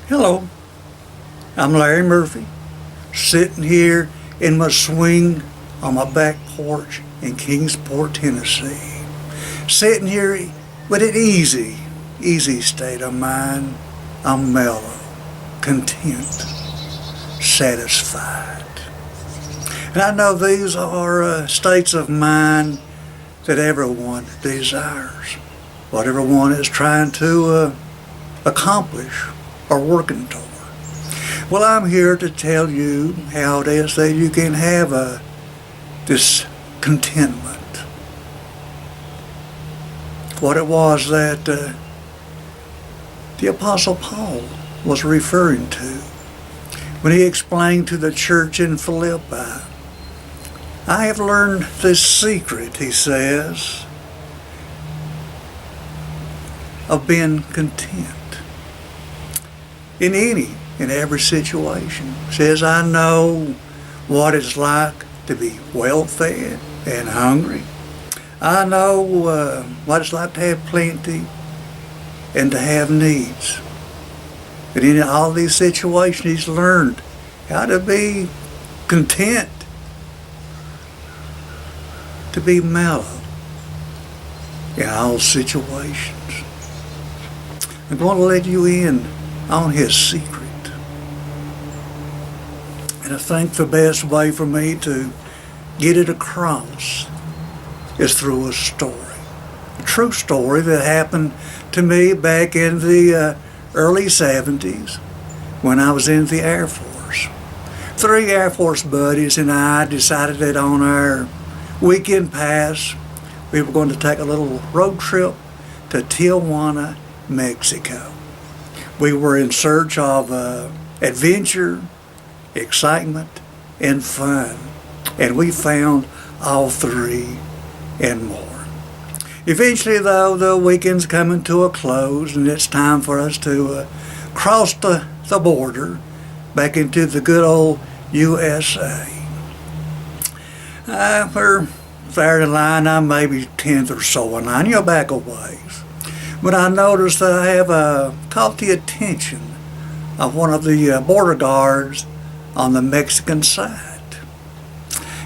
Hello, I'm Larry Murphy, sitting here in my swing on my back porch in Kingsport, Tennessee. Sitting here with an easy state of mind. I'm mellow, content, satisfied. And I know these are states of mind that everyone desires, what everyone is trying to accomplish or working toward. Well, I'm here to tell you how it is that you can have this contentment. What it was that the Apostle Paul was referring to when he explained to the church in Philippi. I have learned this secret, he says, of being content in any and every situation. Says, I know what it's like to be well fed and hungry. I know what it's like to have plenty and to have needs. But in all these situations, he's learned how to be content, to be mellow in all situations. I'm going to let you in on his secret. And I think the best way for me to get it across is through a story. A true story that happened to me back in the early 70s when I was in the Air Force. 3 Air Force buddies and I decided that on our weekend pass we were going to take a little road trip to Tijuana, Mexico. We were in search of adventure, excitement, and fun. And we found all 3 and more. Eventually, though, the weekend's coming to a close and it's time for us to cross the border back into the good old USA. We're there in line, I'm maybe 10th or so in line, back a ways. But I noticed that I have caught the attention of one of the border guards on the Mexican side.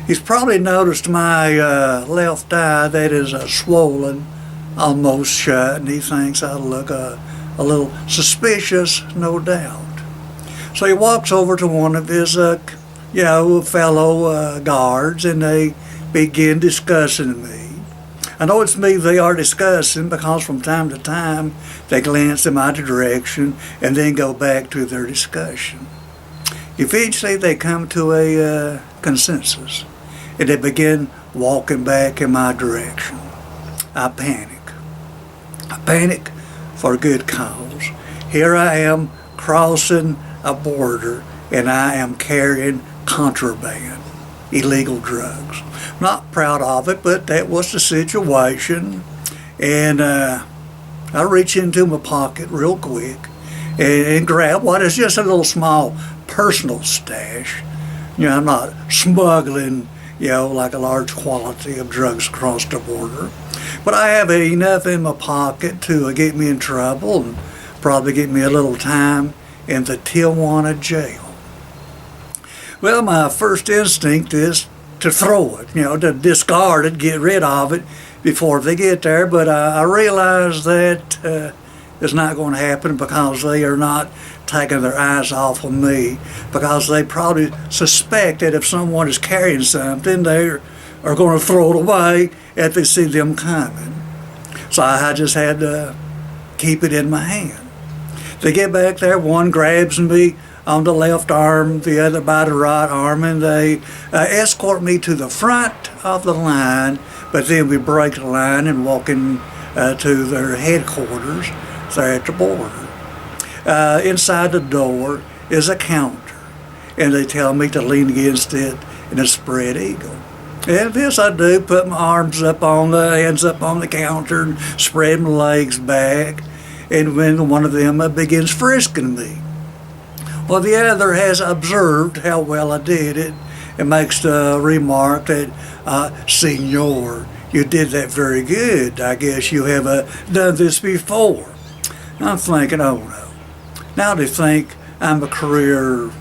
He's probably noticed my left eye that is swollen, almost shut, and he thinks I look a little suspicious, no doubt. So he walks over to one of his, fellow guards, and they begin discussing me. I know it's me they are discussing because from time to time they glance in my direction and then go back to their discussion. Eventually they come to a consensus and they begin walking back in my direction. I panic. I panic for a good cause. Here I am crossing a border and I am carrying contraband, illegal drugs. Not proud of it, but that was the situation. And I reach into my pocket real quick and grab what is just a little small personal stash. I'm not smuggling, like a large quantity of drugs across the border. But I have enough in my pocket to get me in trouble and probably get me a little time in the Tijuana jail. Well, my first instinct is to throw it, to discard it, get rid of it before they get there. But I realize that it's not going to happen because they are not taking their eyes off of me, because they probably suspect that if someone is carrying something, they are going to throw it away if they see them coming. So I just had to keep it in my hand. They get back there, one grabs me on the left arm, the other by the right arm, and they escort me to the front of the line, but then we break the line and walk in to their headquarters there at the border. Inside the door is a counter, and they tell me to lean against it in a spread eagle. And this I do, put my arms up on hands up on the counter and spread my legs back, and when one of them begins frisking me. Well, the other has observed how well I did it and makes the remark that, Senor, you did that very good. I guess you have done this before. I'm thinking, oh no, Now they think I'm a career,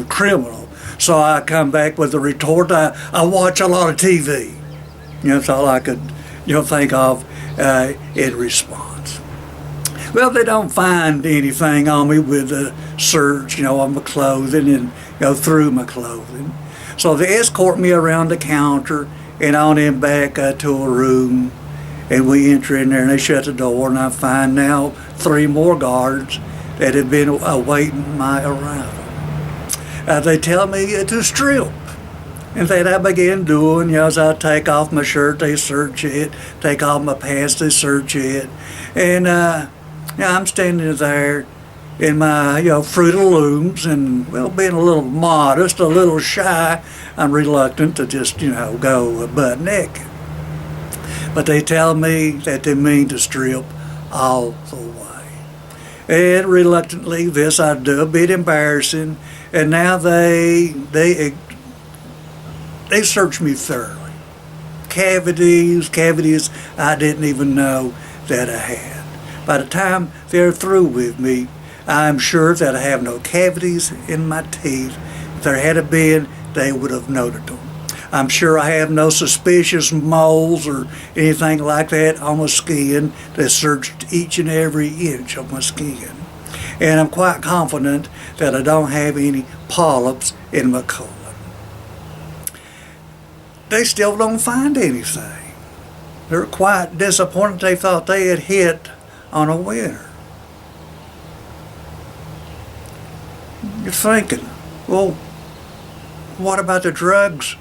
criminal. So I come back with the retort, I watch a lot of TV. That's all I could, think of in response. Well, they don't find anything on me with a search, on my clothing and, through my clothing. So they escort me around the counter and on in back to a room, and we enter in there and they shut the door, and I find now 3 more guards that have been awaiting my arrival. They tell me to strip, and that I begin doing. As I take off my shirt, they search it. Take off my pants, they search it. And I'm standing there in my Fruit of Looms, and being a little modest, a little shy, I'm reluctant to just go butt naked. But they tell me that they mean to strip all the way. And reluctantly, this I do, a bit embarrassing. And now they search me thoroughly. Cavities I didn't even know that I had. By the time they're through with me, I'm sure that I have no cavities in my teeth. If there had been, they would have noted them. I'm sure I have no suspicious moles or anything like that on my skin. They searched each and every inch of my skin. And I'm quite confident that I don't have any polyps in my colon. They still don't find anything. They're quite disappointed. They thought they had hit on a winner. You're thinking, well, what about the drugs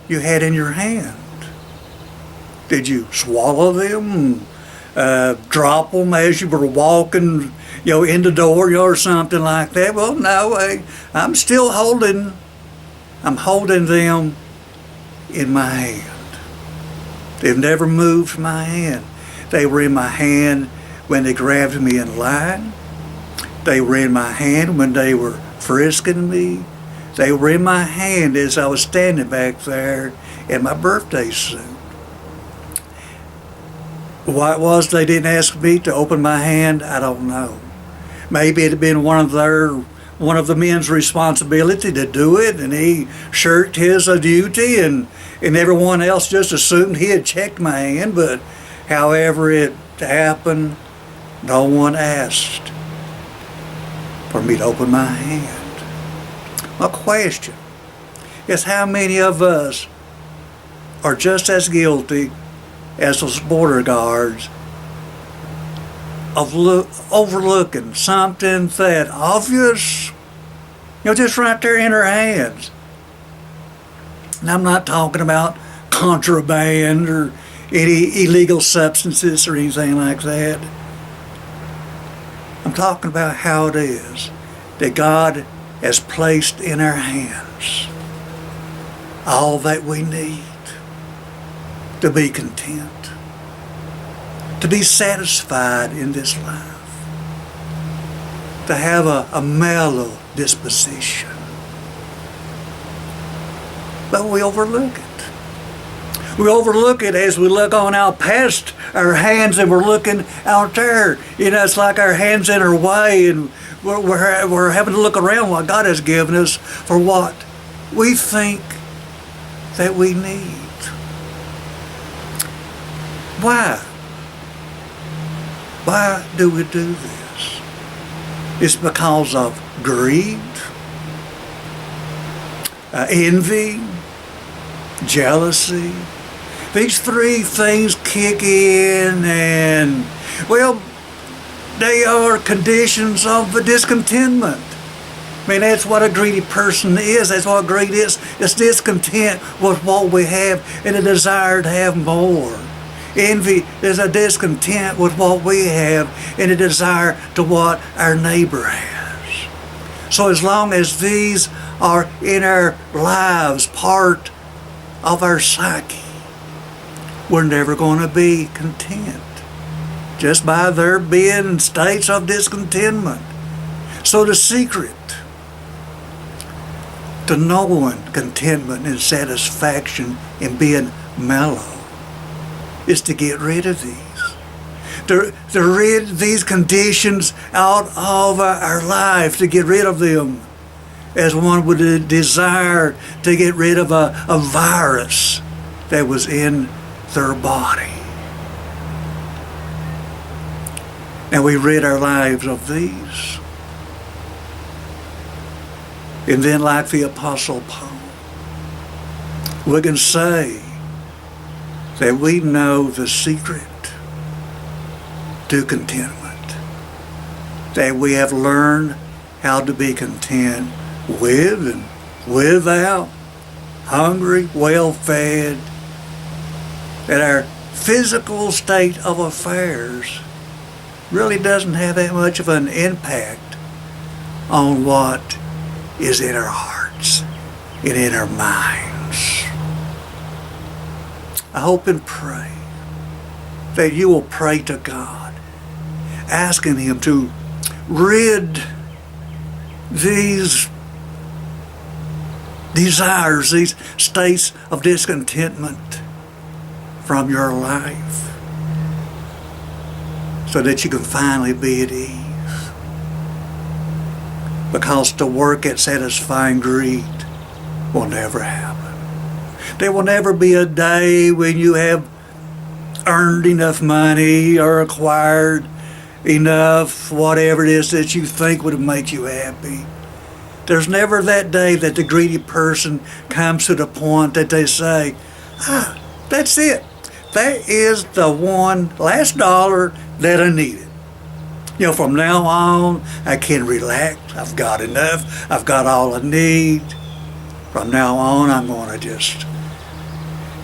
you had in your hand? Did you swallow them, drop them as you were walking, in the door, or something like that? Well, no, I'm still holding them in my hand. They've never moved from my hand. They were in my hand when they grabbed me in line. They were in my hand when they were frisking me. They were in my hand as I was standing back there in my birthday suit. Why it was they didn't ask me to open my hand, I don't know. Maybe it had been one of the men's responsibility to do it, and he shirked his duty, and everyone else just assumed he had checked my hand. But however it happened, no one asked for me to open my hand. My question is, how many of us are just as guilty as those border guards of overlooking something that obvious, just right there in our hands? And I'm not talking about contraband or any illegal substances or anything like that. I'm talking about how it is that God has placed in our hands all that we need to be content, to be satisfied in this life, to have a mellow disposition. But we overlook it. We overlook it as we look on out past our hands, and we're looking out there. It's like our hands in our way, and we're having to look around what God has given us for what we think that we need. Why? Why do we do this? It's because of greed, envy, jealousy. These 3 things kick in, and, they are conditions of discontentment. That's what a greedy person is. That's what greed is. It's discontent with what we have and a desire to have more. Envy is a discontent with what we have and a desire to what our neighbor has. So as long as these are in our lives, part of our psyche, we're never going to be content, just by there being states of discontentment. So the secret to knowing contentment and satisfaction and being mellow is to get rid of these. to rid these conditions out of our life, to get rid of them, as one would desire to get rid of a virus that was in their body. And we rid our lives of these. And then, like the Apostle Paul, we can say that we know the secret to contentment, that we have learned how to be content with and without, hungry, well-fed, that our physical state of affairs really doesn't have that much of an impact on what is in our hearts and in our minds. I hope and pray that you will pray to God, asking Him to rid these desires, these states of discontentment from your life, so that you can finally be at ease. Because to work at satisfying greed will never happen. There will never be a day when you have earned enough money or acquired enough, whatever it is that you think would make you happy. There's never that day that the greedy person comes to the point that they say, that's it. That is the one last dollar that I needed. You know, from now on, I can relax. I've got enough. I've got all I need. From now on, I'm going to just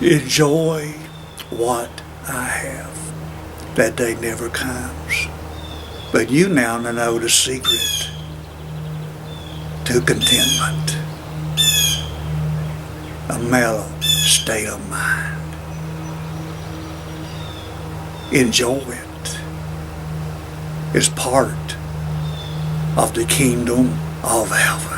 enjoy what I have. That day never comes. But you now know the secret to contentment. A mellow state of mind. Enjoy it. It's part of the kingdom of heaven.